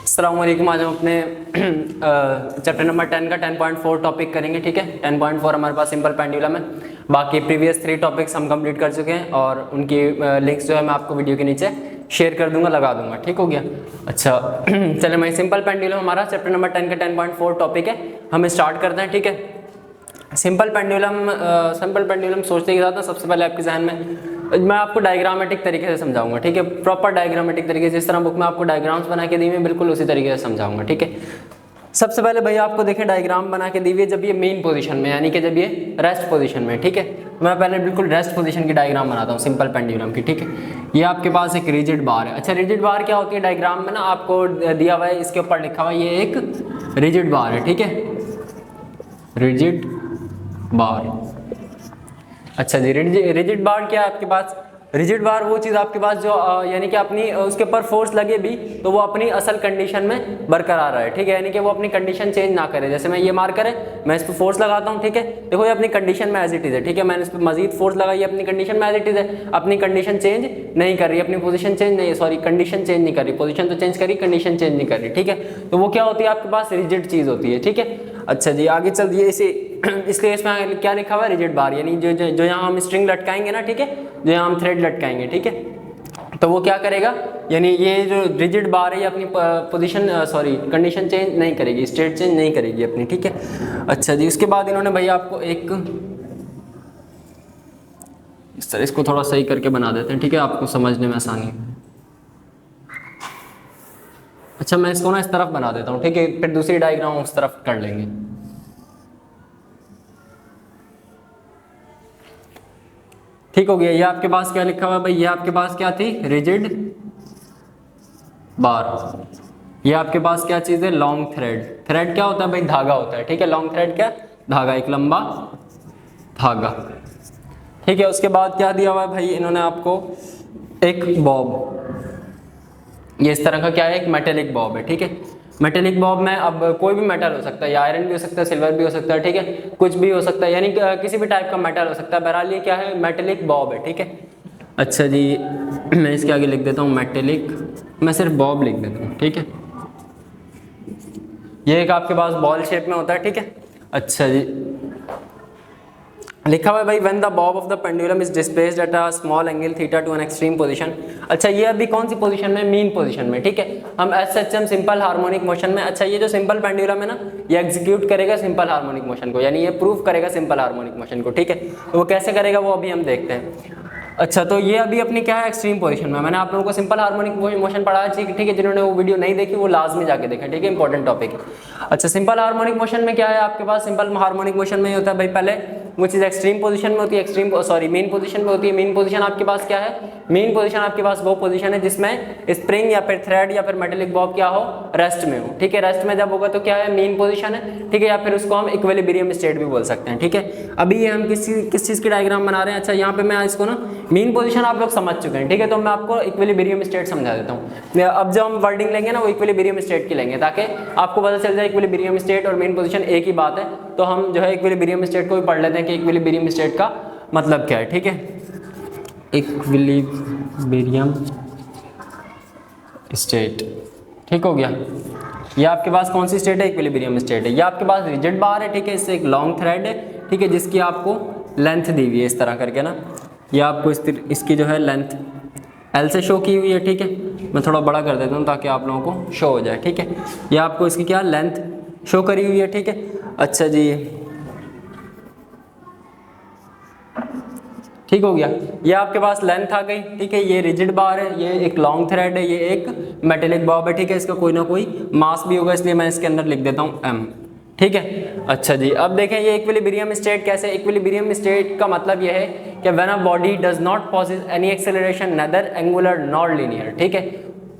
अस्सलाम वालेकुम। आज हम अपने चैप्टर नंबर 10 का 10.4 टॉपिक करेंगे। ठीक है, 10.4 हमारे पास सिंपल पेंडुलम है। बाकी प्रीवियस 3 टॉपिक्स हम कंप्लीट कर चुके हैं और उनकी लिंक्स जो है मैं आपको वीडियो के नीचे शेयर कर दूंगा, लगा दूंगा। ठीक हो गया। अच्छा चले मैं सिंपल पेंडुलम हमारा चैप्टर नंबर 10 का 10.4 टॉपिक है, हम स्टार्ट करते हैं। ठीक है, सिंपल पेंडुलम सोचने के साथ ना सबसे पहले आपके जहन में मैं आपको डायग्रामेटिक तरीके से समझाऊंगा। ठीक है, प्रॉपर डायग्रामेटिक तरीके से, जिस तरह बुक में आपको डायग्राम्स बना के दी हुई है बिल्कुल उसी तरीके से समझाऊंगा। ठीक है, सबसे पहले भैया आपको देखें डायग्राम बना के दी हुई है जब ये मेन पोजीशन में, यानी कि जब ये रेस्ट पोजीशन में। ठीक है, मैं पहले बिल्कुल रेस्ट पोजीशन की डायग्राम बनाता हूँ सिंपल पेंडुलम की। ठीक है, ये आपके पास एक रिजिड बार है। अच्छा, रिजिड बार क्या होती है डायग्राम में ना आपको दिया हुआ है, इसके ऊपर लिखा हुआ है ये एक रिजिड बार है। ठीक है, रिजिड बार। अच्छा जी, रिजिड बार क्या है आपके पास? रिजिड बार वो चीज़ आपके पास जो यानी कि अपनी उसके ऊपर फोर्स लगे भी तो वो अपनी असल कंडीशन में बरकरार रहे। ठीक है, यानी कि वो अपनी कंडीशन चेंज ना करे। जैसे मैं ये मार्कर है, मैं इस पर फोर्स लगाता हूँ। ठीक है, देखो ये अपनी कंडीशन में एज इट इज़ है। ठीक है, मैंने इस पर मजीद फोर्स लगाई, अपनी कंडीशन में एज इट इज़ है, अपनी कंडीशन चेंज नहीं कर रही, अपनी पोजीशन चेंज नहीं, सॉरी कंडीशन चेंज नहीं कर रही, पोजीशन तो चेंज करी, कंडीशन चेंज नहीं कर रही। ठीक है, तो वो क्या होती है आपके पास? रिजिड चीज़ होती है। ठीक है, अच्छा जी आगे चल दिए इसे, इसलिए इसमें क्या लिखा हुआ है? रिजिड बार, यानी जो यहाँ हम स्ट्रिंग लटकाएंगे ना, ठीक है, जो यहाँ हम थ्रेड लटकाएंगे, ठीक है, तो वो क्या करेगा, यानी ये जो रिजिड बार है ये अपनी पोजीशन सॉरी कंडीशन चेंज नहीं करेगी, स्टेट चेंज नहीं करेगी अपनी। ठीक है, अच्छा जी उसके बाद इन्होंने भैया आपको एक इस तरह इसको थोड़ा सही करके बना देते हैं। ठीक है, आपको समझने में आसानी। अच्छा मैं इसको ना इस तरफ बना देता हूँ। ठीक है, फिर दूसरी डायग्राम उस तरफ कर लेंगे। ठीक हो गया। ये आपके पास क्या लिखा हुआ है भाई? ये आपके पास क्या थी? Rigid bar. ये आपके पास क्या चीज़ है? Long thread. थ्रेड क्या होता है भाई? धागा होता है। ठीक है, लॉन्ग थ्रेड क्या? धागा, एक लंबा धागा। ठीक है, उसके बाद क्या दिया हुआ है भाई इन्होंने आपको? एक बॉब। ये इस तरह का क्या है? एक मेटेलिक बॉब है। ठीक है, मेटेलिक बॉब में अब कोई भी मेटल हो सकता है, या आयरन भी हो सकता है, सिल्वर भी हो सकता है। ठीक है, कुछ भी हो सकता है, यानी किसी भी टाइप का मेटल हो सकता है। बहरहाल ये क्या है? मेटेलिक बॉब है। ठीक है, अच्छा जी मैं इसके आगे लिख देता हूँ मेटेलिक, मैं सिर्फ बॉब लिख देता हूँ। ठीक है, ये एक आपके पास बॉल शेप में होता है। ठीक है, अच्छा जी लिखा हुआ है भाई when the Bob of the pendulum is displaced at a small angle theta two an extreme position. अच्छा ये अभी कौन सी पोजीशन में? मीन पोजीशन में। ठीक है, हम एसएचएम सिंपल हार्मोनिक मोशन में। अच्छा ये जो सिंपल पेंडुलम है ना, ये एग्जीक्यूट करेगा सिंपल हार्मोनिक मोशन को, यानी ये प्रूव करेगा सिंपल हार्मोनिक मोशन को। ठीक है, तो वो कैसे करेगा वो अभी हम देखते हैं। अच्छा तो ये अभी अपनी क्या है? एक्सट्रीम पोजीशन में। मैंने आप लोगों को सिंपल हार्मोनिक मोशन पढ़ाया। ठीक है, जिन्होंने वो वीडियो नहीं देखी वो लाजमी जाके देखें। ठीक है, इंपॉर्टेंट टॉपिक है। अच्छा सिंपल हार्मोनिक मोशन में क्या है आपके पास? सिंपल हार्मोनिक मोशन में होता है भाई पहले वो चीज़ एक्सट्रीम पोजीशन में होती है, मेन पोजीशन में होती है। मेन पोजीशन आपके पास क्या है? मेन पोजीशन आपके पास वो पोजीशन है जिसमें स्प्रिंग या फिर थ्रेड या फिर मेटेलिक बॉब क्या हो? रेस्ट में हो। ठीक है, रेस्ट में जब होगा तो क्या है? मेन पोजीशन है। ठीक है, या फिर उसको हम इक्विलिब्रियम स्टेट भी बोल सकते हैं। ठीक है, अभी ये हम किस चीज़ की डायग्राम बना रहे हैं? अच्छा यहाँ पे मैं इसको ना मेन पोजीशन आप लोग समझ चुके हैं। ठीक है, तो मैं आपको इक्विलिब्रियम स्टेट समझा देता हूँ। अब जो हम वर्डिंग लेंगे ना वो इक्विलिब्रियम स्टेट की लेंगे, ताकि आपको पता चल जाए इक्विलिब्रियम स्टेट और मेन पोजीशन एक ही बात है। तो हम जो है इक्विलिब्रियम स्टेट को भी पढ़ लेते हैं कि इक्विलिब्रियम स्टेट का मतलब क्या है। ठीक है, इक्विलिब्रियम स्टेट। ठीक हो गया। ये आपके पास कौन सी स्टेट है? इक्विलिब्रियम स्टेट है। ये आपके पास रिजिड बार है। ठीक है, इससे एक लॉन्ग थ्रेड है। ठीक है, जिसकी आपको लेंथ दी हुई है इस तरह करके ना, ये आपको इसकी जो है लेंथ एल से शो की हुई है। ठीक है, मैं थोड़ा बड़ा कर देता हूँ ताकि आप लोगों को शो हो जाए। ठीक है, ये आपको इसकी क्या लेंथ शो करी हुई है। ठीक है, अच्छा जी ठीक हो गया। ये आपके पास लेंथ आ गई। ठीक है, ये रिजिड बार है, ये एक लॉन्ग थ्रेड है, ये एक मेटेलिक बॉब है। ठीक है, इसका कोई ना कोई मास भी होगा, इसलिए मैं इसके अंदर लिख देता हूँ m। ठीक है, अच्छा जी अब देखें ये इक्विलिब्रियम स्टेट कैसे? इक्विलिब्रियम स्टेट का मतलब यह है कि when a body does not possess any acceleration neither angular nor linear. ठीक है,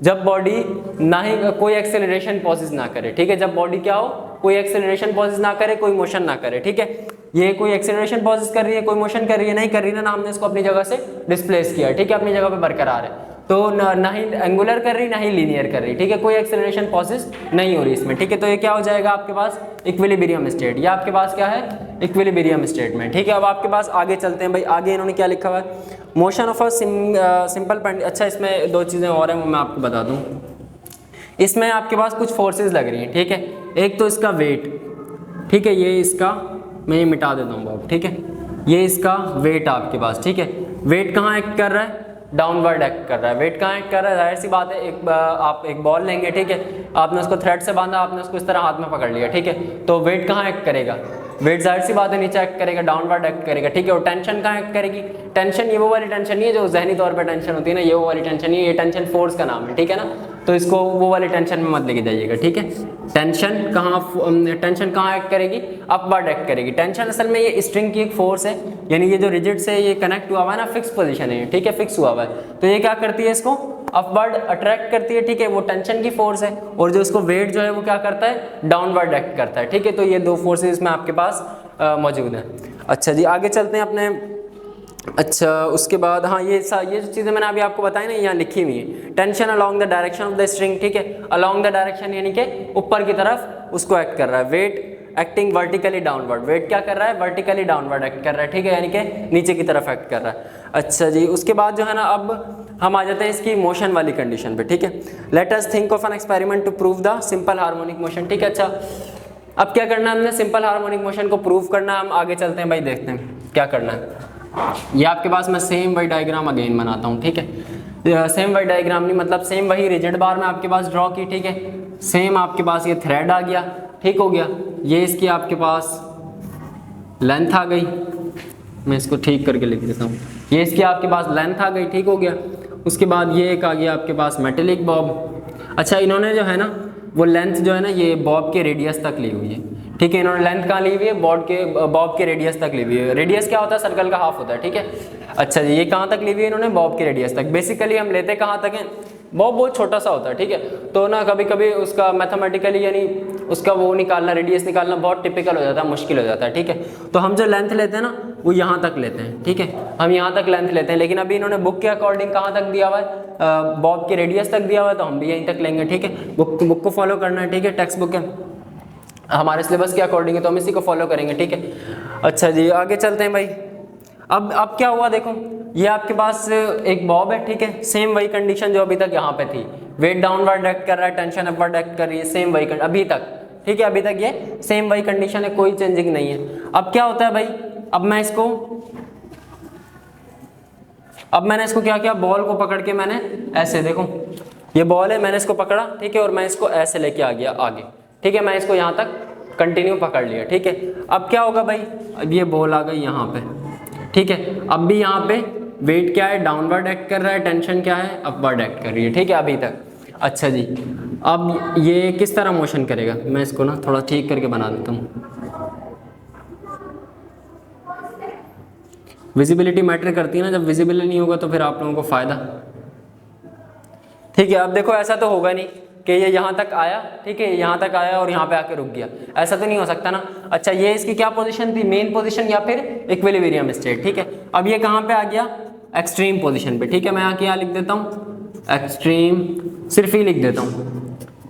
जब बॉडी ना ही कोई एक्सेलरेशन पॉसेस ना करे। ठीक है, जब बॉडी क्या हो? कोई एक्सेलरेशन पॉसेस ना करे, कोई मोशन ना करे। ठीक है, ये कोई एक्सेलरेशन पॉसेस कर रही है, कोई मोशन कर रही है? नहीं कर रही ना, हमने इसको अपनी जगह से डिस्प्लेस किया। ठीक है, अपनी जगह पे बरकरार है, तो ना ही एंगुलर कर रही ना ही लीनियर कर रही। ठीक है, कोई एक्सेलरेशन पॉसेस नहीं हो रही इसमें। ठीक है, तो ये क्या हो जाएगा आपके पास? Equilibrium state. ये आपके पास क्या है? इक्विलिब्रियम स्टेट में। ठीक है, अब आपके पास आगे चलते हैं भाई। आगे इन्होंने क्या लिखा हुआ है? Motion of a simple pendulum. अच्छा इसमें दो चीज़ें और हैं वो मैं आपको बता दूँ। इसमें आपके पास कुछ फोर्सेस लग रही हैं, ठीक है। एक तो इसका वेट, ठीक है, ये इसका, मैं ये मिटा देता हूँ बाबू, ठीक है, ये इसका वेट आपके पास, ठीक है। वेट कहाँ एक्ट कर रहा है? डाउनवर्ड एक्ट कर रहा है। वेट कहाँ एक्ट कर रहा है? जाहिर सी बात है, आप एक बॉल लेंगे, ठीक है, आपने उसको थ्रेड से बांधा, आपने उसको इस तरह हाथ में पकड़ लिया, ठीक है, तो वेट कहाँ एक्ट करेगा? वेट जाहिर सी बात है नीचे एक्ट करेगा, डाउनवर्ड एक्ट करेगा, ठीक है। और टेंशन कहाँ एक्ट करेगी? टेंशन ये वो वाली टेंशन नहीं है जो जहनी तौर पर टेंशन होती है ना, ये वो वाली टेंशन नहीं है, ये टेंशन फोर्स का नाम है, ठीक है ना। तो इसको वो वाली टेंशन में मत लेके जाइएगा, ठीक है। टेंशन कहाँ एक्ट करेगी? अपवर्ड एक्ट करेगी। टेंशन असल में ये स्ट्रिंग की एक फोर्स है, यानी ये जो रिजिड से ये कनेक्ट हुआ हुआ है ना, फिक्स पोजीशन है, ठीक है, फिक्स हुआ हुआ है, तो ये क्या करती है? इसको अपवर्ड अट्रैक्ट करती है, ठीक है, वो टेंशन की फोर्स है। और जो इसको वेट जो है वो क्या करता है? डाउनवर्ड एक्ट करता है, ठीक है। तो ये दो फोर्सेज इसमें आपके पास मौजूद हैं। अच्छा जी, आगे चलते हैं अपने। अच्छा, उसके बाद हाँ, ये जो चीज़ें मैंने अभी आपको बताई ना, यहाँ लिखी हुई है। Tension along the direction of the string, ठीक है, अलोंग द डायरेक्शन यानी कि ऊपर की तरफ उसको एक्ट कर रहा है। Weight acting vertically downward, weight क्या कर रहा है? वर्टिकली डाउनवर्ड एक्ट कर रहा है, ठीक है, यानी कि नीचे की तरफ एक्ट कर रहा है। अच्छा जी, उसके बाद जो है ना, अब हम आ जाते हैं इसकी मोशन वाली कंडीशन पे, ठीक है। Let us think of an experiment to prove the simple harmonic motion, ठीक है। अच्छा, अब क्या करना है हमने? सिंपल हार्मोनिक मोशन को प्रूव करना है। हम आगे चलते हैं भाई, देखते हैं क्या करना है। ये आपके पास मैं सेम वही डायग्राम अगेन बनाता हूँ, ठीक है। सेम वही डायग्राम नहीं, मतलब सेम वही रिजिड बार में आपके पास ड्रॉ की, ठीक है। सेम आपके पास ये थ्रेड आ गया, ठीक हो गया। ये इसकी आपके पास लेंथ आ गई, मैं इसको ठीक करके लिख देता हूँ। ये इसकी आपके पास लेंथ आ गई, ठीक हो गया। उसके बाद ये एक आ गया आपके पास मेटेलिक बॉब। अच्छा, इन्होंने जो है ना वो लेंथ जो है ना, ये बॉब के रेडियस तक ली हुई है, ठीक है। इन्होंने लेंथ कहाँ ली हुई है? बॉब के रेडियस तक ली हुई है। रेडियस क्या होता है? सर्कल का हाफ होता है, ठीक है। अच्छा जी, ये कहाँ तक ली हुई है इन्होंने? बॉब के रेडियस तक। बेसिकली हम लेते कहाँ तक हैं? बॉब बहुत छोटा सा होता है, ठीक है, तो ना कभी कभी उसका मैथमेटिकली यानी उसका वो निकालना, रेडियस निकालना बहुत टिपिकल हो जाता है, मुश्किल हो जाता है, ठीक है। तो हम जो लेंथ लेते हैं ना वो यहाँ तक लेते हैं, ठीक है, हम यहाँ तक लेंथ लेते हैं। लेकिन अभी इन्होंने बुक के अकॉर्डिंग कहाँ तक दिया हुआ है? बॉब के रेडियस तक दिया हुआ है, तो हम भी यहीं तक लेंगे, ठीक है। बुक को फॉलो करना है, ठीक है, टेक्स्ट बुक है हमारे सिलेबस के अकॉर्डिंग है, तो हम इसी को फॉलो करेंगे, ठीक है। अच्छा जी, आगे चलते हैं भाई। अब क्या हुआ देखो, ये आपके पास एक बॉब है, ठीक है, सेम वही कंडीशन जो अभी तक यहाँ पे थी। वेट डाउनवर्ड एक्ट कर रहा है, टेंशन अपवर्ड एक्ट कर रही है, सेम वही अभी तक, ठीक है, अभी तक ये सेम वही कंडीशन है, कोई चेंजिंग नहीं है। अब क्या होता है भाई, अब मैंने इसको क्या किया? बॉल को पकड़ के मैंने ऐसे, देखो ये बॉल है, मैंने इसको पकड़ा, ठीक है, और मैं इसको ऐसे लेके आ गया आगे, ठीक है, मैं इसको यहाँ तक कंटिन्यू पकड़ लिया, ठीक है। अब क्या होगा भाई, अब ये बॉल आ गई यहाँ पे, ठीक है। अब भी यहाँ पे वेट क्या है? डाउनवर्ड एक्ट कर रहा है, टेंशन क्या है? अपवर्ड एक्ट कर रही है, ठीक है, अभी तक। अच्छा जी, अब ये किस तरह मोशन करेगा? मैं इसको ना थोड़ा ठीक करके बना देता हूँ। विजिबिलिटी मैटर करती है ना, जब विजिबल नहीं होगा तो फिर आप लोगों को फ़ायदा, ठीक है। अब देखो ऐसा तो होगा नहीं कि ये यहाँ तक आया, ठीक है, यहाँ तक आया और यहाँ पे आके रुक गया, ऐसा तो नहीं हो सकता ना। अच्छा, ये इसकी क्या पोजीशन थी? मेन पोजीशन या फिर इक्विलिब्रियम स्टेट, ठीक है। अब ये कहाँ पे आ गया? एक्सट्रीम पोजीशन पे, ठीक है। मैं यहाँ क्या लिख देता हूँ? एक्सट्रीम, सिर्फ ही लिख देता हूँ,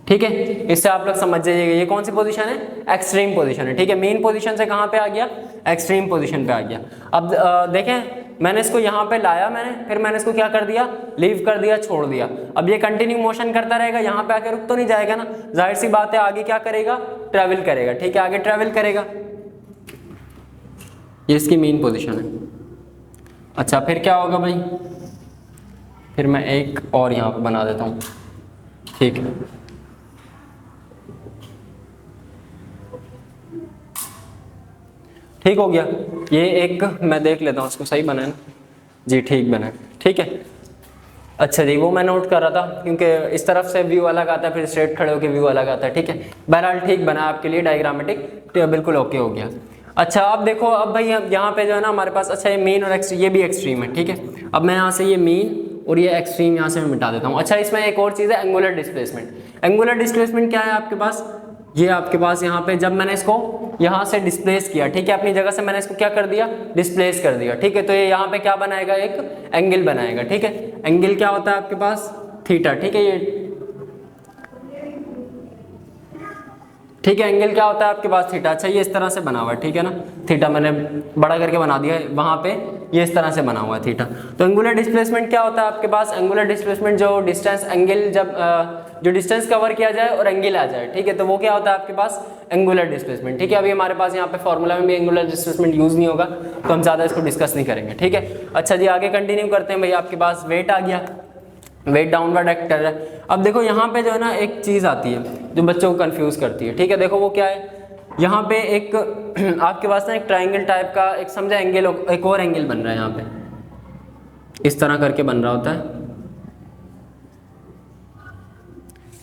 ठीक है, इससे आप लोग समझ जाइएगा ये कौन सी पोजीशन है? एक्सट्रीम पोजीशन है, ठीक है। मेन पोजीशन से कहाँ पे आ गया? एक्सट्रीम पोजीशन पे आ गया। अब देखें, मैंने इसको यहाँ पे लाया, फिर मैंने इसको क्या कर दिया? लीव कर दिया, छोड़ दिया। अब ये कंटिन्यू मोशन करता रहेगा, यहाँ पे आके रुक तो नहीं जाएगा ना, जाहिर सी बात है आगे क्या करेगा? ट्रैवल करेगा, ठीक है, आगे ट्रैवल करेगा। ये इसकी मेन पोजीशन है। अच्छा, फिर क्या होगा भाई? फिर मैं एक और यहाँ पे बना देता हूँ, ठीक है। ठीक हो गया, ये एक मैं देख लेता हूँ उसको, सही बना है ना जी? ठीक बना है, ठीक है। अच्छा जी, वो मैं नोट कर रहा था क्योंकि इस तरफ से व्यू अलग आता है, फिर स्ट्रेट खड़े होकर व्यू अलग आता है, ठीक है। बहरहाल ठीक बना आपके लिए डायग्रामेटिक, तो बिल्कुल ओके हो गया। अच्छा, अब देखो, अब भाई यहाँ पे जो है ना हमारे पास, अच्छा ये मेन और एक्सट्रीम, ये भी एक्सट्रीम है, ठीक है। अब मैं यहाँ से ये मेन और ये एक्सट्रीम यहाँ से मैं मिटा देता हूँ। अच्छा, इसमें एक और चीज़ है, एंगुलर डिस्प्लेसमेंट। एंगुलर डिस्प्लेसमेंट क्या है आपके पास? ये आपके पास यहाँ पे जब मैंने इसको यहाँ से डिस्प्लेस किया, ठीक है, अपनी जगह से मैंने इसको क्या कर दिया? डिस्प्लेस कर दिया, ठीक है। तो ये यहाँ पे क्या बनाएगा? एक एंगल बनाएगा, ठीक है। एंगल क्या होता है आपके पास? थीटा, ठीक है, ये ठीक है, एंगल क्या होता है आपके पास? थीटा। अच्छा, ये इस तरह से बना हुआ है, ठीक है ना, थीटा मैंने बड़ा करके बना दिया है, वहाँ पे ये इस तरह से बना हुआ है थीटा। तो एंगुलर डिस्प्लेसमेंट क्या होता है आपके पास, एंगुलर डिस्प्लेसमेंट जो डिस्टेंस एंगल जब जो डिस्टेंस कवर किया जाए और एंगल आ जाए, ठीक है, तो वो क्या होता है आपके पास एंगुलर डिस्प्लेसमेंट। ठीक है, अभी हमारे पास यहाँ पे फॉर्मूला में भी एंगुलर डिस्प्लेसमेंट यूज नहीं होगा, तो हम ज़्यादा इसको डिस्कस नहीं करेंगे। ठीक है, अच्छा जी आगे कंटिन्यू करते हैं। भाई आपके पास वेट आ गया, वेट डाउनवर्ड एक्ट कर रहा है। अब देखो यहाँ पे जो है ना एक चीज़ आती है जो बच्चों को कंफ्यूज करती है। ठीक है, देखो वो क्या है, यहाँ पे एक आपके पास ना एक ट्राइंगल टाइप का एक समझा एंगल, एक और एंगल बन रहा है यहाँ पे, इस तरह करके बन रहा होता है।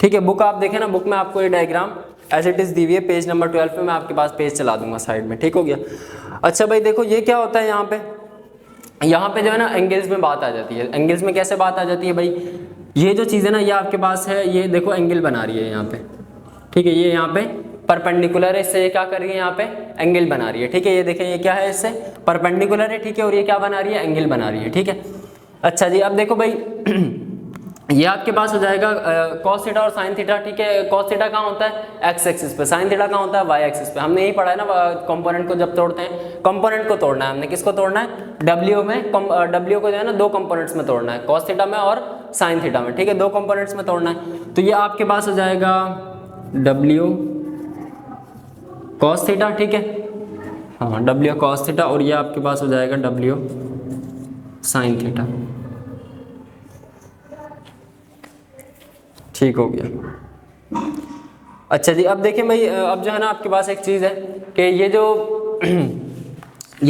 ठीक है, बुक आप देखें ना, बुक में आपको ये डायग्राम एज इट इज़ दी हुई है, पेज नंबर 12 पे मैं आपके पास पेज चला दूंगा साइड में। ठीक हो गया। अच्छा भाई देखो ये क्या होता है यहाँ पे जो है ना एंगल्स में बात आ जाती है। एंगल्स में कैसे बात आ जाती है भाई, ये जो चीज़ है ना ये आपके पास है, ये देखो एंगल बना रही है यहाँ पे। ठीक है, ये यहाँ पे परपेंडिकुलर है, इससे ये क्या कर रही है यहाँ पे एंगल बना रही है। ठीक है, ये देखें ये क्या है, इससे परपेंडिकुलर है। ठीक है, और ये क्या बना रही है, एंगल बना रही है। ठीक है, अच्छा जी अब देखो भाई ये आपके पास हो जाएगा कॉस थीटा और साइन थीटा। ठीक है, कॉस थीटा कहाँ होता है एक्स एक्सिस पे, साइन थीटा कहाँ होता है वाई एक्सिस पे। हमने यही पढ़ा है ना कंपोनेंट को जब तोड़ते हैं, कंपोनेंट को तोड़ना है हमने, किसको तोड़ना है डब्ल्यू में, डब्ल्यू को जो है ना दो कंपोनेंट्स में तोड़ना है, कॉस थीटा में और साइन थीटा में। ठीक है, दो कंपोनेंट्स में तोड़ना है। तो ये आपके पास हो जाएगा डब्ल्यू कॉस थीटा। ठीक है, हाँ डब्ल्यू कॉस थीटा, और ये आपके पास हो जाएगा डब्ल्यू साइन थीटा। ठीक हो गया। अच्छा जी अब देखिए भाई, अब जो है ना आपके पास एक चीज़ है कि ये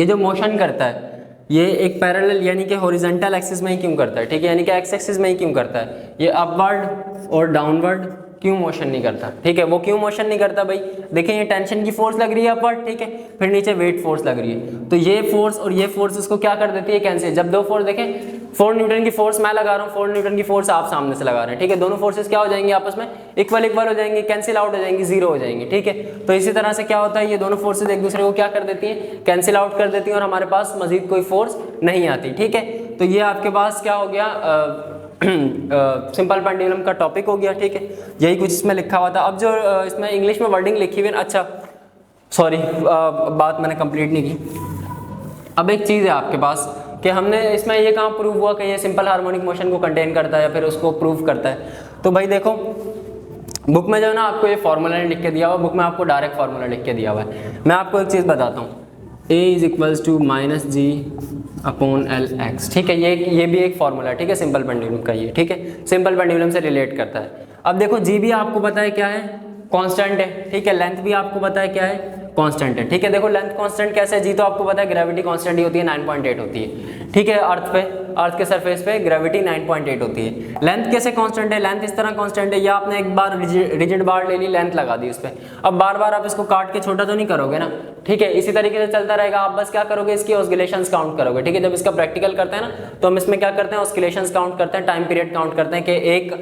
जो मोशन करता है ये एक पैरेलल यानी कि हॉरिजॉन्टल एक्सिस में ही क्यों करता है। ठीक है, यानी कि एक्स एक्सिस में ही क्यों करता है, ये अपवर्ड और डाउनवर्ड क्यों मोशन नहीं करता। ठीक है, वो क्यों मोशन नहीं करता भाई, देखिए ये टेंशन की फोर्स लग रही है अपवर्ड, ठीक है, फिर नीचे वेट फोर्स लग रही है, तो ये फोर्स और ये फोर्स इसको क्या कर देती है कैंसिल। जब दो फोर्स देखें, 4 न्यूटन की फोर्स मैं लगा रहा हूँ, 4 न्यूटन की फोर्स आप सामने से लगा रहे हैं। ठीक है, दोनों फोर्सेस क्या हो जाएंगी आपस में इक्वल हो जाएंगी, कैंसिल आउट हो जाएंगी, जीरो हो जाएंगी। ठीक है, तो इसी तरह से क्या होता है, ये दोनों फोर्सेस एक दूसरे को क्या कर देती हैं, कैंसिल आउट कर देती हैं, और हमारे पास मजीद कोई फोर्स नहीं आती। ठीक है, तो ये आपके पास क्या हो गया, सिंपल पेंडुलम का टॉपिक हो गया। ठीक है, यही कुछ इसमें लिखा हुआ था। अब जो इसमें इंग्लिश में वर्डिंग लिखी हुई है, अच्छा सॉरी बात मैंने कंप्लीट नहीं की। अब एक चीज़ है आपके पास कि हमने इसमें ये कहाँ प्रूव हुआ कि ये सिंपल हार्मोनिक मोशन को कंटेन करता है या फिर उसको प्रूव करता है। तो भाई देखो बुक में जो है ना आपको ये फार्मूला नहीं लिख के दिया हुआ, बुक में आपको डायरेक्ट फार्मूला लिख के दिया हुआ है। मैं आपको एक चीज़ बताता हूँ, A is equals to minus g upon l x. ठीक है, ये भी एक फार्मूला है। ठीक है, सिंपल पेंडुलम का ये, ठीक है, सिंपल पेंडुलम से रिलेट करता है। अब देखो जी भी आपको पता है क्या है, कांस्टेंट है। ठीक है, लेंथ भी आपको पता है क्या है, कांस्टेंट है। ठीक है, देखो लेंथ कांस्टेंट कैसे है, जी तो आपको पता है ग्रेविटी कांस्टेंट ही होती है, 9.8 होती है। ठीक है, अर्थ के सरफेस पे ग्रेविटी 9.8 होती है। लेंथ कैसे कांस्टेंट है, लेंथ इस तरह कांस्टेंट है, या आपने एक बार रिजिड बार ले ली, लेंथ लगा दी उस पर, अब बार बार आप इसको काट के छोटा तो नहीं करोगे ना। ठीक है, इसी तरीके से चलता रहेगा, आप बस क्या करोगे, इसकी ऑस्किलेशंस काउंट करोगे। ठीक है, जब इसका प्रैक्टिकल करते हैं ना तो हम इसमें क्या करते हैं, ऑस्किलेशंस काउंट करते हैं, टाइम पीरियड काउंट करते हैं कि एक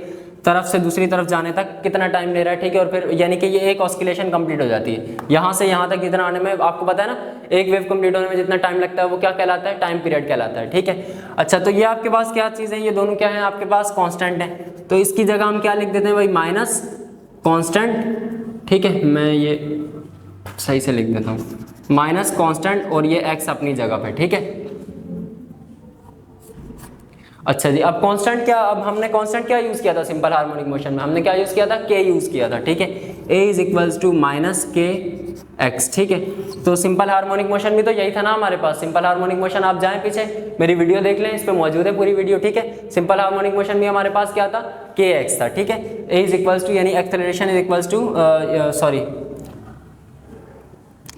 तरफ से दूसरी तरफ जाने तक कितना टाइम ले रहा है। ठीक है, और फिर यानी कि ये एक ऑस्किलेशन कंप्लीट हो जाती है, यहाँ से यहाँ तक कितना आने में आपको पता है ना, एक वेव कंप्लीट होने में जितना टाइम लगता है वो क्या कहलाता है, टाइम पीरियड कहलाता है। ठीक है, अच्छा तो ये आपके पास क्या चीज़ है, ये दोनों क्या है आपके पास कांस्टेंट है, तो इसकी जगह हम क्या लिख देते हैं भाई, माइनस कांस्टेंट। ठीक है, मैं ये सही से लिख देता हूँ, माइनस कांस्टेंट और ये एक्स अपनी जगह पे। ठीक है, अच्छा जी अब कांस्टेंट क्या, अब हमने कांस्टेंट क्या यूज़ किया था सिंपल हार्मोनिक मोशन में, हमने क्या यूज़ किया था, के यूज़ किया था। ठीक है, a is equals to minus k x. ठीक है, तो सिंपल हार्मोनिक मोशन भी तो यही था ना हमारे पास। सिंपल हार्मोनिक मोशन आप जाएं पीछे मेरी वीडियो देख लें, इस पर मौजूद है पूरी वीडियो। ठीक है, सिंपल हार्मोनिक मोशन भी हमारे पास क्या था, के एक्स था। ठीक है, a इज इक्वल्स टू यानी acceleration is equals to sorry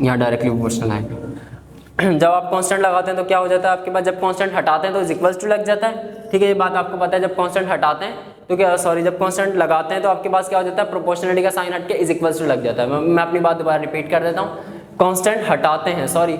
यहाँ डायरेक्टली प्रोपोर्शनल आएगा। जब आप कांस्टेंट लगाते हैं तो क्या हो जाता है आपके पास, जब कांस्टेंट हटाते हैं तो इज इक्वल्स टू लग जाता है। ठीक है, ये बात आपको पता है, जब कांस्टेंट हटाते हैं तो क्या, सॉरी जब कांस्टेंट लगाते हैं तो आपके पास क्या हो जाता है, प्रोपोर्शनलिटी का साइन हट के इज इक्वल्स टू लग जाता है। मैं अपनी बात दोबारा रिपीट कर देता हूँ, कांस्टेंट हटाते हैं, सॉरी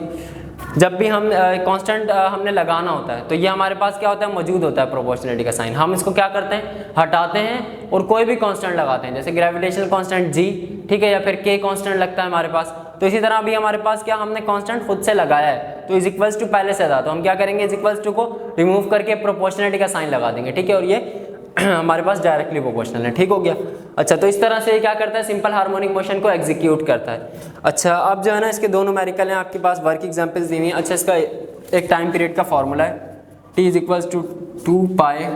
जब भी हम कांस्टेंट हमने लगाना होता है तो ये हमारे पास क्या होता है, मौजूद होता है प्रोपोर्शनलिटी का साइन। हम इसको क्या करते हैं, हटाते हैं और कोई भी कांस्टेंट लगाते हैं, जैसे ग्रेविटेशनल कांस्टेंट जी, ठीक है, या फिर के कांस्टेंट लगता है हमारे पास। तो इसी तरह अभी हमारे पास क्या, हमने कांस्टेंट खुद से लगाया है तो इज इक्वल्स टू पहले से था, तो हम क्या करेंगे, इज इक्वल्स टू को रिमूव करके प्रोपोर्शनलिटी का साइन लगा देंगे। ठीक है, और ये हमारे पास डायरेक्टली प्रोपोर्शनल है। ठीक हो गया। अच्छा तो इस तरह से ये क्या करता है, सिंपल हार्मोनिक मोशन को एग्जीक्यूट करता है। अच्छा अब जो है ना इसके दो न्यूमेरिकल हैं आपके पास, वर्क एग्जांपल्स दी हुई हैं। अच्छा इसका एक टाइम पीरियड का फॉर्मूला है, t is equals to 2 pi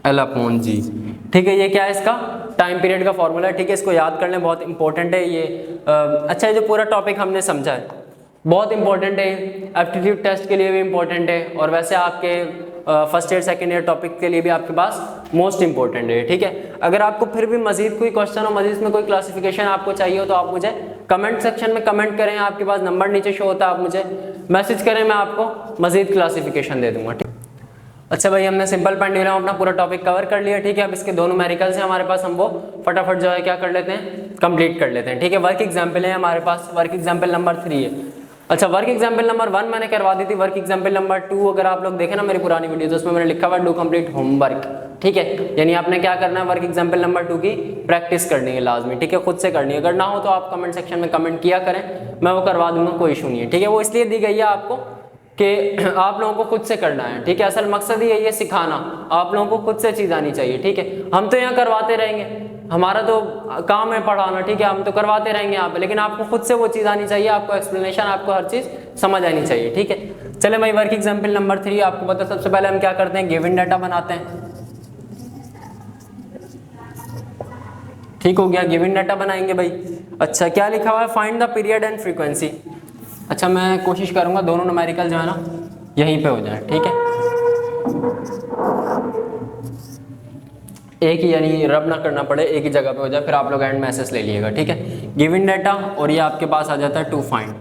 L upon g. ठीक है, ये क्या है, इसका टाइम पीरियड का फॉर्मूला है। ठीक है, इसको याद कर लें, बहुत इंपॉर्टेंट है ये। अच्छा, ये जो पूरा टॉपिक हमने समझा है बहुत इंपॉर्टेंट है, एप्टीट्यूड टेस्ट के लिए भी इंपॉर्टेंट है, और वैसे आपके first year second year topic के लिए भी आपके पास मोस्ट इंपॉर्टेंट है। ठीक है, अगर आपको फिर भी मजीद कोई क्वेश्चन हो, मजीद में कोई क्लासिफिकेशन आपको चाहिए हो, तो आप मुझे कमेंट सेक्शन में कमेंट करें, आपके पास नंबर नीचे शो होता है, आप मुझे मैसेज करें, मैं आपको मजीद क्लासिफिकेशन दे दूंगा। ठीक, अच्छा भाई, हमने सिंपल पेंडुलम अपना पूरा टॉपिक कवर कर लिया। ठीक है, अब इसके दो न्यूमेरिकल्स हैं हमारे पास, हम वो फटाफट जो है क्या कर लेते हैं, कंप्लीट कर लेते हैं। ठीक है, वर्क एग्जाम्पल है हमारे पास, वर्क एग्जाम्पल नंबर 3 है। अच्छा, वर्क एग्जाम्पल नंबर 1 मैंने करवा दी थी, वर्क एग्जाम्पल नंबर 2 अगर आप लोग देखें ना मेरी पुरानी वीडियो, तो उसमें मैंने लिखा हुआ डू कंप्लीट होमवर्क। ठीक है, यानी आपने क्या करना है, वर्क एग्जाम्पल नंबर 2 की प्रैक्टिस करनी है लाजमी। ठीक है, खुद से करनी है, अगर ना हो तो आप कमेंट सेक्शन में कमेंट किया करें, मैं वो करवा दूंगा, कोई इशू नहीं है। ठीक है, वो इसलिए दी गई है आपको कि आप लोगों को खुद से करना है। ठीक है, असल मकसद ही यही है, सिखाना, आप लोगों को खुद से चीज़ आनी चाहिए। ठीक है, हम तो यहाँ करवाते रहेंगे, हमारा तो काम है पढ़ाना। ठीक है, हम तो करवाते रहेंगे यहाँ पे, लेकिन आपको खुद से वो चीज़ आनी चाहिए, आपको एक्सप्लेनेशन, आपको हर चीज़ समझ आनी चाहिए। ठीक है, चले भाई, वर्क एग्जाम्पल नंबर 3 आपको पता, सबसे पहले हम क्या करते हैं, गिवन डाटा बनाते हैं। ठीक हो गया, गिवन डाटा बनाएंगे भाई। अच्छा, क्या लिखा हुआ है, find the period and frequency. अच्छा, मैं कोशिश करूंगा दोनों न्यूमेरिकल जो है ना यहीं पे हो जाए। ठीक है, एक ही, यानी रब ना करना पड़े, एक ही जगह पे हो जाए, फिर आप लोग एंड मैसेज ले लीजिएगा। ठीक है, गिवन डाटा, और ये आपके पास आ जाता है टू फाइंड।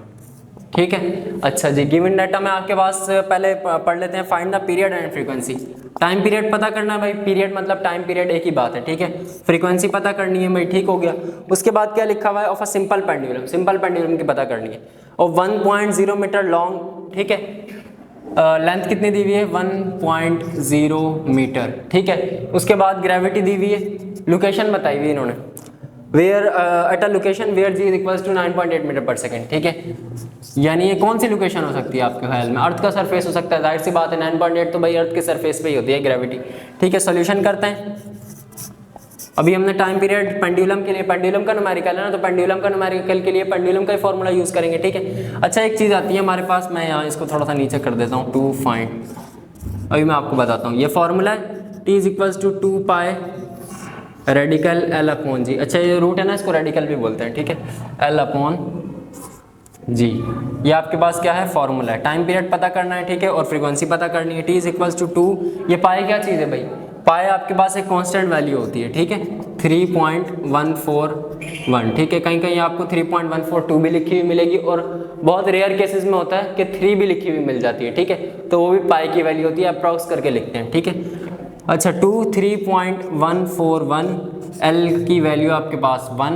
ठीक है, अच्छा जी, गिवन डाटा में आपके पास पहले पढ़ लेते हैं, find the period and frequency. Time period पता करना है भाई, पीरियड मतलब टाइम पीरियड एक ही बात है। ठीक है, फ्रीक्वेंसी पता करनी है भाई। ठीक हो गया, उसके बाद क्या लिखा हुआ है, of a simple pendulum, simple pendulum की पता करनी है, और 1.0 मीटर लॉन्ग। ठीक है, लेंथ कितनी दी हुई है, 1.0 मीटर। ठीक है, उसके बाद ग्रेविटी दी हुई है, लोकेशन बताई हुई है इन्होंने, where at a location where g is equals to 9.8 meter per second. ठीक है, यानी ये कौन सी लोकेशन हो सकती है आपके ख्याल में, अर्थ का सरफेस हो सकता है, जाहिर सी बात है, 9.8 तो भाई अर्थ के सरफेस पे ही होती है ग्रेविटी। ठीक है, सोल्यूशन करते हैं। अभी हमने टाइम पीरियड पेंडुलम के लिए, पेंडुलम का न्यूमेरिकल है ना, तो पेंडुलम का न्यूमेरिकल के लिए पेंडुलम का ही फॉर्मूला यूज़ करेंगे। ठीक है, अच्छा, एक चीज़ आती है हमारे पास, मैं यहाँ इसको थोड़ा सा नीचे कर देता हूँ, टू फाइंड, अभी मैं आपको बताता हूँ, ये फॉर्मूला है, T is equals to 2 pi radical L upon g. अच्छा, ये रूट है ना, इसको रेडिकल भी बोलते हैं। ठीक है, एल अपॉन जी, ये आपके पास क्या है, फॉर्मूला है। टाइम पीरियड पता करना है। ठीक है, और फ्रीक्वेंसी पता करनी है, टी इज इक्वल्स टू 2, ये पाई क्या चीज़ है भाई, पाई आपके पास एक कांस्टेंट वैल्यू होती है। ठीक है, 3.141। ठीक है, कहीं कहीं आपको 3.142 भी लिखी हुई मिलेगी, और बहुत रेयर केसेस में होता है कि 3 भी लिखी हुई मिल जाती है। ठीक है, तो वो भी पाई की वैल्यू होती है, अप्रॉक्स करके लिखते हैं। ठीक है, अच्छा, 3.141, एल की वैल्यू आपके पास 1,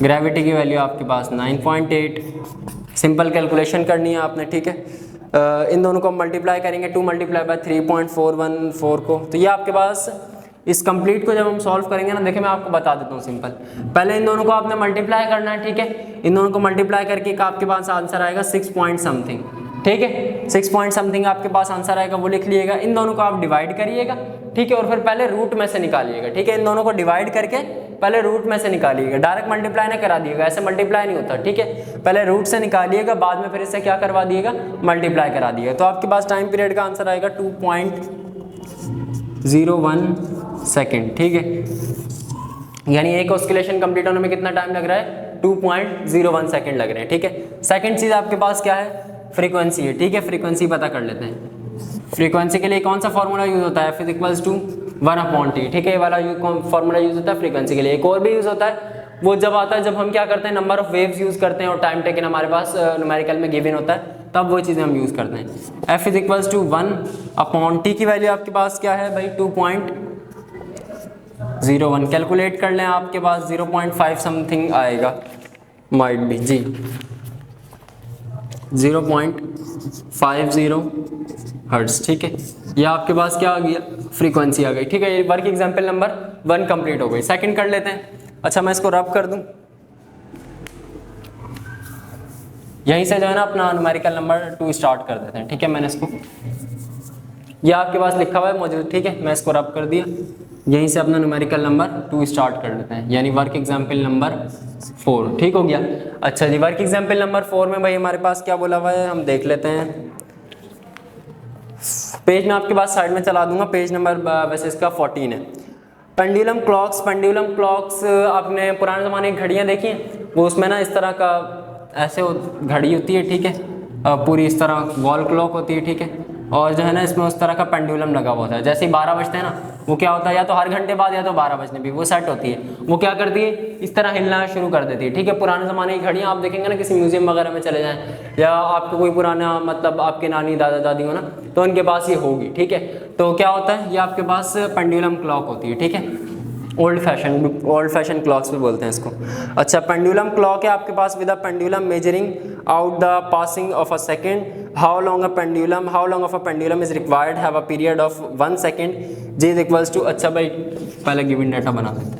ग्रेविटी की वैल्यू आपके पास 9.8। सिंपल कैलकुलेशन करनी है आपने। ठीक है, इन दोनों को मल्टीप्लाई करेंगे, 2 मल्टीप्लाई बाय 3.414 को, तो ये आपके पास इस कंप्लीट को जब हम सॉल्व करेंगे ना, देखिए मैं आपको बता देता हूँ सिंपल, पहले इन दोनों को आपने मल्टीप्लाई करना है। ठीक है, इन दोनों को मल्टीप्लाई करके आपके पास आंसर आएगा 6 पॉइंट समथिंग। ठीक है, 6 पॉइंट समथिंग आपके पास आंसर आएगा, वो लिख लीजिएगा। इन दोनों को आप डिवाइड करिएगा। ठीक है, और फिर पहले रूट में से निकालिएगा। ठीक है, इन दोनों को डिवाइड करके पहले रूट में से निकालिएगा, डायरेक्ट मल्टीप्लाई ना करा दिएगा, ऐसे मल्टीप्लाई नहीं होता। ठीक है, पहले रूट से निकालिएगा, बाद में फिर इससे क्या करवा दिएगा, मल्टीप्लाई करा दिएगा। तो आपके पास टाइम पीरियड का आंसर आएगा 2.01 सेकेंड। ठीक है, यानी एक ऑस्किलेशन कंप्लीट होने में कितना टाइम लग रहा है, 2.01 सेकेंड लग रहे हैं। ठीक है, सेकेंड चीज़ आपके पास क्या है, फ्रीक्वेंसी है। ठीक है, फ्रीक्वेंसी पता कर लेते हैं। फ्रीक्वेंसी के लिए कौन सा फॉर्मूला यूज होता है, F इक्वल्स टू 1/T। ठीक है, ये वाला फॉर्मूला यूज होता है फ्रीक्वेंसी के लिए। एक और भी यूज होता है, वो जब आता है जब हम क्या करते हैं, नंबर ऑफ वेव्स यूज करते हैं, और टाइम टेकन हमारे पास न्यूमेरिकल में गिवन होता है, तब वो चीज़ें हम यूज करते हैं। F इक्वल्स टू 1/T की वैल्यू आपके पास क्या है भाई, 2.01। कैलकुलेट कर लें, आपके पास 0.5 समथिंग आएगा, माइट बी जी, 0.50 हर्ट्ज। ठीक है, ये आपके पास क्या आ गया, फ्रीक्वेंसी आ गई। ठीक है, ये वर्क एग्जाम्पल नंबर 1 कंप्लीट हो गई। सेकंड कर लेते हैं। अच्छा, मैं इसको रब कर दूं, यहीं से जो है ना अपना न्यूमेरिकल नंबर 2 स्टार्ट कर देते हैं। ठीक है, मैंने इसको, ये आपके पास लिखा हुआ है मौजूद। ठीक है, मैं इसको रब कर दिया। यहीं से अपना न्यूमेरिकल नंबर 2 स्टार्ट कर लेते हैं, यानी वर्क एग्जाम्पल नंबर 4। ठीक हो गया। अच्छा जी, वर्क एग्जाम्पल नंबर 4 में भाई हमारे पास क्या बोला हुआ है, हम देख लेते हैं। पेज में आपके पास साइड में चला दूंगा, पेज नंबर वैसे इसका 14 है। पेंडुलम क्लॉक्स, पेंडुलम क्लॉक्स आपने पुराने ज़माने की घड़ियाँ देखी हैं, वो उसमें ना इस तरह का ऐसे घड़ी होती है, ठीक है, पूरी इस तरह वॉल क्लॉक होती है, ठीक है, और जो है ना इसमें उस तरह का पेंडुलम लगा हुआ होता है। जैसे ही 12 बजते हैं ना, वो क्या होता है, या तो हर घंटे बाद या तो 12 बजने भी वो सेट होती है, वो क्या करती है, इस तरह हिलना शुरू कर देती है, ठीक है। पुराने ज़माने की घड़ियाँ आप देखेंगे ना किसी म्यूजियम वगैरह में चले जाएँ, या आपको कोई पुराना मतलब आपके नानी दादा दादी हो ना, तो उनके पास ये होगी, ठीक है। तो क्या होता है, ये आपके पास पेंडुलम क्लॉक होती है, ठीक है। ओल्ड फैशन क्लॉक्स भी बोलते हैं इसको। अच्छा, पेंडुलम क्लॉक है आपके पास with a pendulum measuring out the passing of a second. How long of a pendulum is required, have a period of 1 second, J is equals to. अच्छा भाई पहले गिवन डाटा बना देते हैं।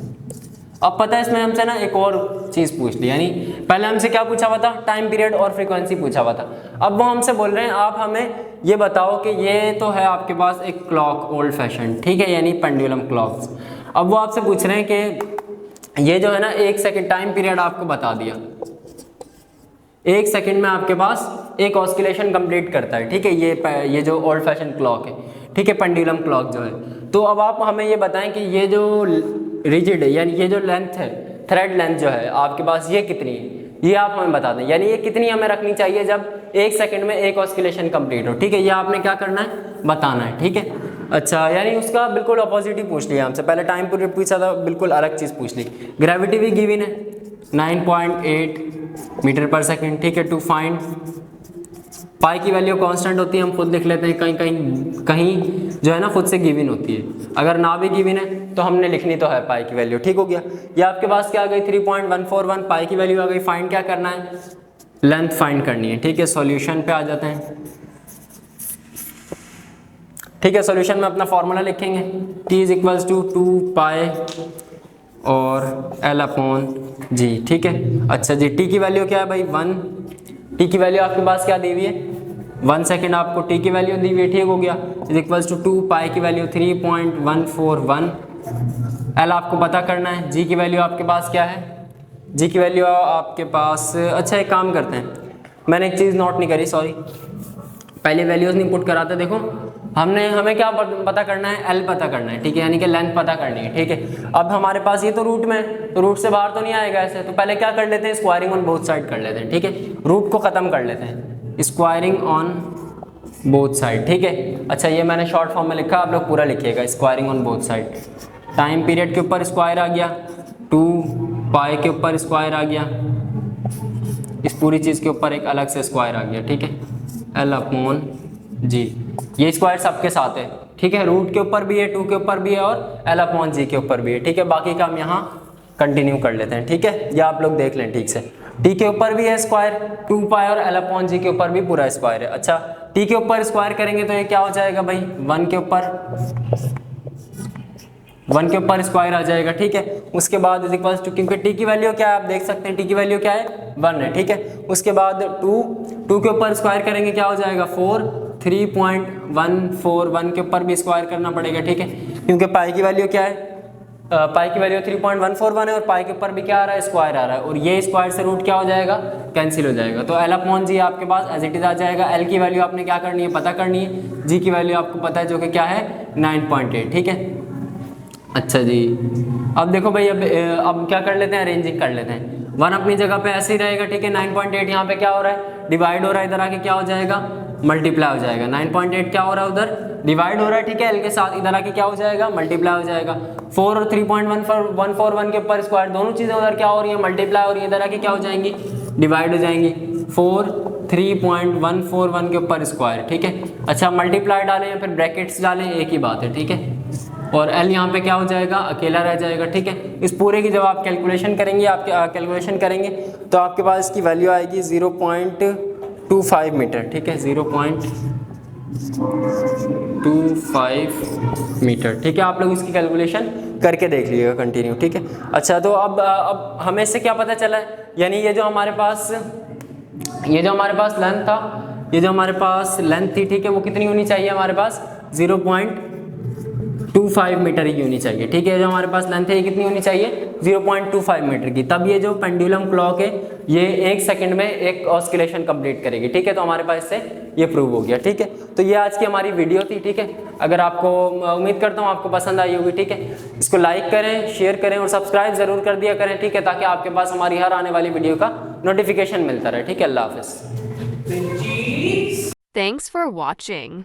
अब पता है इसमें हमसे ना एक और चीज़ पूछ ली, यानी पहले हमसे क्या पूछा हुआ था, टाइम पीरियड और फ्रीक्वेंसी पूछा हुआ था। अब वो हमसे बोल रहे हैं आप हमें ये बताओ कि ये तो है आपके पास एक क्लॉक ओल्ड फैशन, ठीक है, यानी पेंडुलम क्लॉक्स। अब वो आपसे पूछ रहे हैं कि ये जो है ना 1 सेकंड टाइम पीरियड आपको बता दिया, 1 सेकंड में आपके पास एक ऑस्किलेशन कंप्लीट करता है, ठीक है, ये जो ओल्ड फैशन क्लॉक है, ठीक है, पेंडुलम क्लॉक जो है। तो अब आप हमें ये बताएं कि ये जो रिजिड है, यानी ये जो लेंथ है, थ्रेड लेंथ जो है आपके पास, ये कितनी है, ये आप हमें बता दें, यानी ये कितनी हमें रखनी चाहिए जब 1 सेकंड में एक ऑस्किलेशन कंप्लीट हो, ठीक है, ये आपने क्या करना है, बताना है, ठीक है। अच्छा, यानी उसका बिल्कुल अपोजिट ही पूछ लिया हमसे, पहले टाइम पीरियड पूछा था, बिल्कुल अलग चीज़ पूछ ली। ग्रेविटी भी गिवन है 9.8 मीटर पर सेकेंड, ठीक है। टू फाइंड पाई की वैल्यू कांस्टेंट होती है, हम खुद लिख लेते हैं, कहीं जो है ना खुद से गिवन होती है, अगर ना भी गिवन है तो हमने लिखनी तो है पाई की वैल्यू, ठीक हो गया। ये आपके पास क्या आ गई 3.141, पाई की वैल्यू आ गई। फाइंड क्या करना है, लेंथ फाइंड करनी है, ठीक है। सॉल्यूशन पे आ जाते हैं, ठीक है। सॉल्यूशन में अपना फॉर्मूला लिखेंगे, t इज इक्वल्स टू 2 पाई और l अपॉन जी, ठीक है। अच्छा जी, t की वैल्यू क्या है भाई 1, t की वैल्यू आपके पास क्या दी हुई है 1 सेकेंड, आपको t की वैल्यू दी हुई है, ठीक हो गया। इज इक्वल्स टू 2 पाई की वैल्यू 3.141, l आपको पता करना है, g की वैल्यू आपके पास क्या है, g की वैल्यू आपके पास, अच्छा एक काम करते हैं, मैंने एक चीज़ नोट नहीं करी, सॉरी, पहले वैल्यूज़ नहीं पुट कराते, देखो हमें क्या पता करना है, एल पता करना है, ठीक है, यानी कि लेंथ पता करनी है, ठीक है। अब हमारे पास ये तो रूट में, तो रूट से बाहर तो नहीं आएगा ऐसे, तो पहले क्या कर लेते हैं, स्क्वायरिंग ऑन बोथ साइड कर लेते हैं, ठीक है, रूट को ख़त्म कर लेते हैं, स्क्वायरिंग ऑन बोथ साइड, ठीक है। अच्छा, ये मैंने शॉर्ट फॉर्म में लिखा, आप लोग पूरा लिखिएगा, squaring on both side. Time period के ऊपर स्क्वायर आ गया, 2 पाई के ऊपर स्क्वायर आ गया, इस पूरी चीज़ के ऊपर एक अलग से स्क्वायर आ गया, ठीक है, एल अपॉन जी, ये स्क्वायर सबके साथ है, ठीक है, रूट के ऊपर भी है, 2 के ऊपर भी है और एल अपॉन जी के ऊपर भी है, ठीक है। बाकी का हम यहाँ कंटिन्यू कर लेते हैं, ठीक है, ये आप लोग देख लें ठीक से। टी के ऊपर भी है स्क्वायर 2 पाई और एल अपॉन जी के ऊपर भी पूरा स्क्वायर है। अच्छा, टी के ऊपर स्क्वायर करेंगे तो ये क्या हो जाएगा भाई 1 के ऊपर स्क्वायर आ जाएगा, ठीक है। उसके बाद इज इक्वल्स टू, क्योंकि टी की वैल्यू क्या है आप देख सकते हैं, टी की वैल्यू क्या है 1 है, ठीक है। उसके बाद 2 के ऊपर स्क्वायर करेंगे क्या हो जाएगा 4, 3.141 के ऊपर भी स्क्वायर करना पड़ेगा, ठीक है, क्योंकि पाई की वैल्यू क्या है, पाई की वैल्यू 3.141 है और पाई के ऊपर भी क्या आ रहा है स्क्वायर आ रहा है, और ये स्क्वायर से रूट क्या हो जाएगा कैंसिल हो जाएगा, तो एल अपॉन जी आपके पास एज इट इज आ जाएगा। एल की वैल्यू आपने क्या करनी है पता करनी है, जी की वैल्यू आपको पता है जो कि क्या है 9.8, ठीक है। अच्छा जी, अब देखो भाई अब क्या कर लेते हैं, अरेंजिंग कर लेते हैं। 1 अपनी जगह पे ऐसे ही रहेगा, ठीक है। 9.8 यहाँ पे क्या हो रहा है डिवाइड हो रहा है, इधर आके क्या हो जाएगा मल्टीप्लाई हो जाएगा। 9.8 क्या हो रहा है उधर डिवाइड हो रहा है, ठीक है, एल के साथ, इधर आके क्या हो जाएगा मल्टीप्लाई हो जाएगा। 4 और 3.141 के ऊपर स्क्वायर, दोनों चीज़ें उधर क्या हो रही है मल्टीप्लाई हो रही है, इधर आके क्या हो जाएंगी डिवाइड हो जाएंगी। 4 3.141 के ऊपर स्क्वायर, ठीक है। अच्छा, मल्टीप्लाई डालें या फिर ब्रैकेट्स डालें एक ही बात है, ठीक है। और एल यहाँ पे क्या हो जाएगा अकेला रह जाएगा, ठीक है। इस पूरे की जब आप कैलकुलेशन करेंगे तो आपके पास इसकी वैल्यू आएगी 0.25 मीटर, ठीक है, 0.25 मीटर, ठीक है। आप लोग इसकी कैलकुलेशन करके देख लीजिएगा कंटिन्यू, ठीक है। अच्छा, तो अब हमें इससे क्या पता चला है, यानी ये जो हमारे पास लेंथ था, ये जो हमारे पास लेंथ थी, ठीक है, वो कितनी होनी चाहिए हमारे पास 0.25 मीटर ही होनी चाहिए, ठीक है। जो हमारे पास लेंथ है ये कितनी होनी चाहिए, 0.25 मीटर की, तब ये जो पेंडुलम क्लॉक है ये 1 सेकंड में एक ऑस्किलेशन कंप्लीट करेगी, ठीक है। तो हमारे पास इससे ये प्रूव हो गया, ठीक है। तो ये आज की हमारी वीडियो थी, ठीक है। अगर आपको, उम्मीद करता हूँ आपको पसंद आई होगी, ठीक है। इसको लाइक करें, शेयर करें और सब्सक्राइब जरूर कर दिया करें, ठीक है, ताकि आपके पास हमारी हर आने वाली वीडियो का नोटिफिकेशन मिलता रहे, ठीक है। अल्लाह हाफिज़। Thanks for watching.